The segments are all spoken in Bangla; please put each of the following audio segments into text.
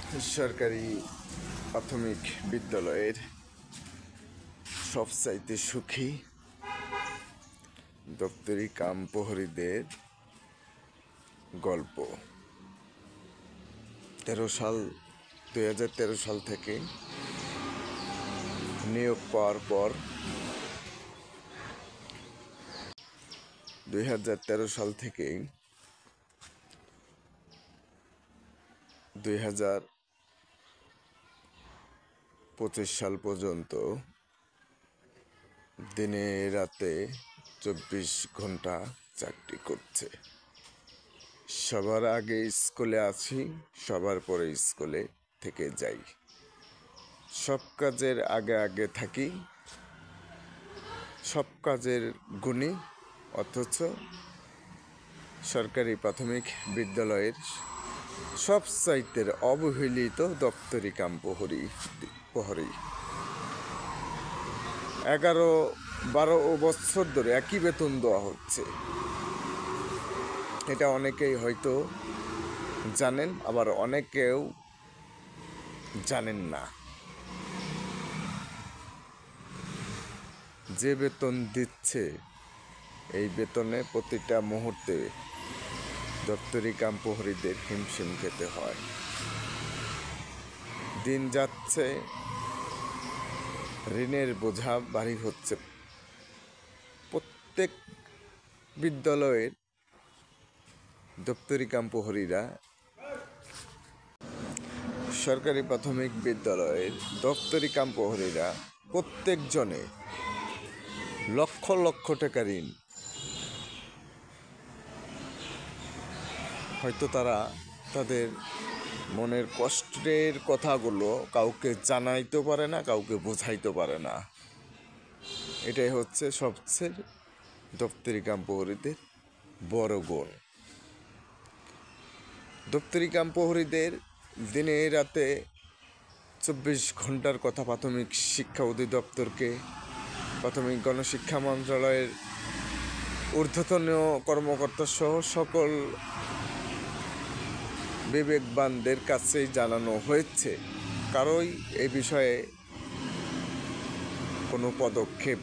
সরকারি প্রাথমিক বিদ্যালয়ের সবচাইতে সুখী দপ্তরি কাম প্রহরীদের গল্প। 2013 সাল থেকে নিয়োগ পাওয়ার পর 2013 সাল থেকে 2025 সাল পর্যন্ত দিনে রাতে 24 ঘন্টা চাকরি করছে। সবার আগে স্কুলে আছি, সবার পরে স্কুলে থেকে যাই, সব কাজের আগে আগে থাকি, সব কাজের গুণী, অথচ সরকারি প্রাথমিক বিদ্যালয়ের সবচাইতে অবহেলিত দপ্তরি কাম প্রহরী 11-12 বছর ধরে একই বেতন দেওয়া হচ্ছে। এটা অনেকেই হয়তো জানেন, আবার অনেকেও জানেন না। যে বেতন দিচ্ছে, এই বেতনে প্রতিটা মুহূর্তে দপ্তরি কাম প্রহরীদের হিমশিম খেতে হয়। দিন যাচ্ছে, ঋণের বোঝা ভারী হচ্ছে। প্রত্যেক বিদ্যালয়ের দপ্তরি কাম প্রহরীরা, সরকারি প্রাথমিক বিদ্যালয়ের দপ্তরি কাম প্রহরীরা প্রত্যেকজনে লক্ষ লক্ষ টাকা ঋণ। হয়তো তারা তাদের মনের কষ্টের কথাগুলো কাউকে জানাইতে পারে না, কাউকে বোঝাইতে পারে না। এটাই হচ্ছে সবচেয়ে দপ্তরি কাম প্রহরীদের বড় গুণ। দপ্তরি কাম প্রহরীদের দিনে রাতে 24 ঘন্টার কথা প্রাথমিক শিক্ষা অধিদপ্তরকে, প্রাথমিক গণশিক্ষা মন্ত্রণালয়ের ঊর্ধ্বতন কর্মকর্তা সহ সকল বিবেকবানদের কাছেই জানানো হয়েছে। কারোই এই বিষয়ে কোনো পদক্ষেপ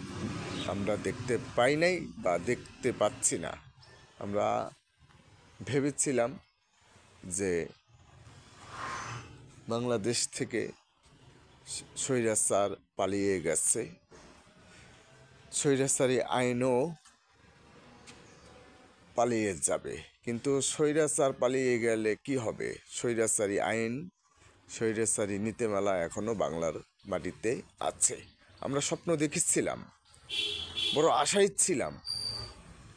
আমরা দেখতে পাই নাই বা দেখতে পাচ্ছি না। আমরা ভেবেছিলাম যে বাংলাদেশ থেকে স্বৈরাচার পালিয়ে গেছে, স্বৈরাচারী আইনও পালিয়ে যাবে। কিন্তু স্বৈরাচার পালিয়ে গেলে কি হবে? স্বৈরাচারী আইন, স্বৈরাচারী নীতিমালা এখনো বাংলার মাটিতে আছে। আমরা স্বপ্ন দেখেছিলাম, বড় আশায় ছিলাম,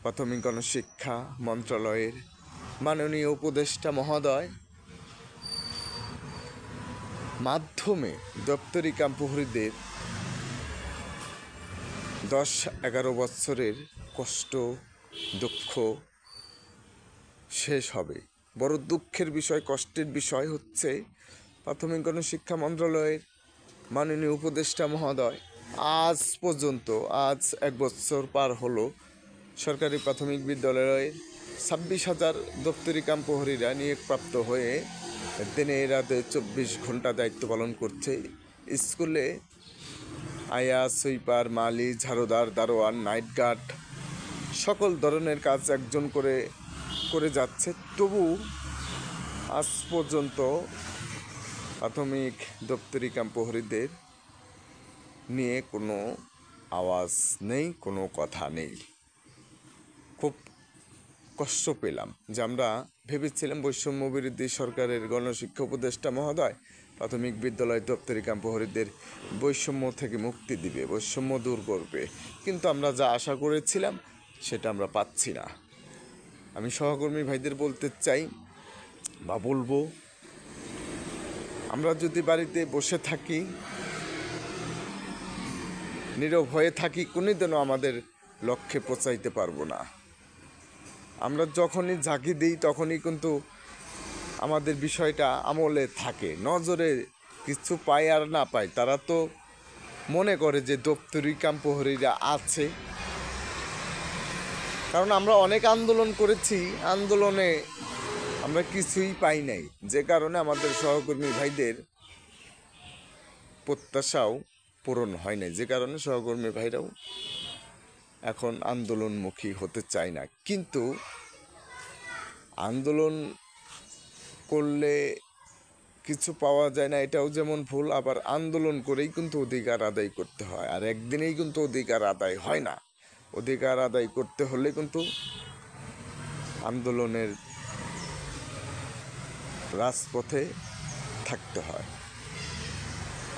প্রাথমিক গণশিক্ষা মন্ত্রণালয়ের মাননীয় উপদেষ্টা মহোদয় মাধ্যমে দপ্তরি কাম প্রহরীদের 10-11 বছরের কষ্ট দুঃখ শেষ হবে। বড় দুঃখের বিষয়, কষ্টের বিষয় হচ্ছে প্রাথমিক গণশিক্ষা মন্ত্রণালয়ের মাননীয় উপদেষ্টা মহোদয় আজ পর্যন্ত, আজ 1 বছর পার হলো, সরকারি প্রাথমিক বিদ্যালয়ের 26,000 দপ্তরি কাম প্রহরীরা নিয়োগপ্রাপ্ত হয়ে দিনে রাতে 24 ঘন্টা দায়িত্ব পালন করছে। স্কুলে আয়া, সুইপার, মালি, ঝাড়ুদার, দারোয়ান, নাইট গার্ড সকল ধরনের কাজ একজন করে যাচ্ছে। তবু আজ পর্যন্ত প্রাথমিক দপ্তরি কাম প্রহরীদের নিয়ে কোনো আওয়াজ নেই, কোনো কথা নেই। খুব কষ্ট পেলাম যে আমরা ভেবেছিলাম বৈষম্য বিরোধী সরকারের গণশিক্ষা উপদেষ্টা মহোদয় প্রাথমিক বিদ্যালয় দপ্তরি কাম প্রহরীদের বৈষম্য থেকে মুক্তি দিবে, বৈষম্য দূর করবে। কিন্তু আমরা যা আশা করেছিলাম সেটা আমরা পাচ্ছি না। আমি সহকর্মী ভাইদের বলতে চাই বা বলবো, আমরা যদি বাড়িতে বসে থাকি, নীরব হয়ে থাকি, কোনোদিনও আমাদের লক্ষ্যে পৌঁছাইতে পারবো না। আমরা যখনই ঝাঁকি দিই তখনই কিন্তু আমাদের বিষয়টা আমলে থাকে, নজরে কিছু পায় আর না পায়। তারা তো মনে করে যে দপ্তরি কাম প্রহরীরা আছে, কারণ আমরা অনেক আন্দোলন করেছি। আন্দোলনে আমরা কিছুই পাই নাই, যে কারণে আমাদের সহকর্মী ভাইদের প্রত্যাশাও পূরণ হয় নাই, যে কারণে সহকর্মী ভাইরাও এখন আন্দোলনমুখী হতে চায় না। কিন্তু আন্দোলন করলে কিছু পাওয়া যায় না, এটাও যেমন ভুল, আবার আন্দোলন করেই কিন্তু অধিকার আদায় করতে হয়, আর একদিনেই কিন্তু অধিকার আদায় হয় না। অধিকার আদায় করতে হলে কিন্তু আন্দোলনের রাজপথে থাকতে হয়।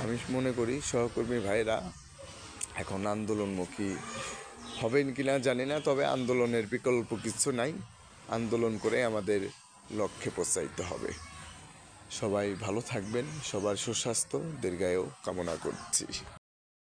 আমি মনে করি সহকর্মী ভাইরা এখন আন্দোলনমুখী হবেন কিনা জানি না, তবে আন্দোলনের বিকল্প কিছু নাই। আন্দোলন করে আমাদের লক্ষ্যে পৌঁছাইতে হবে। সবাই ভালো থাকবেন, সবার সুস্বাস্থ্য দীর্ঘায়ু কামনা করছি।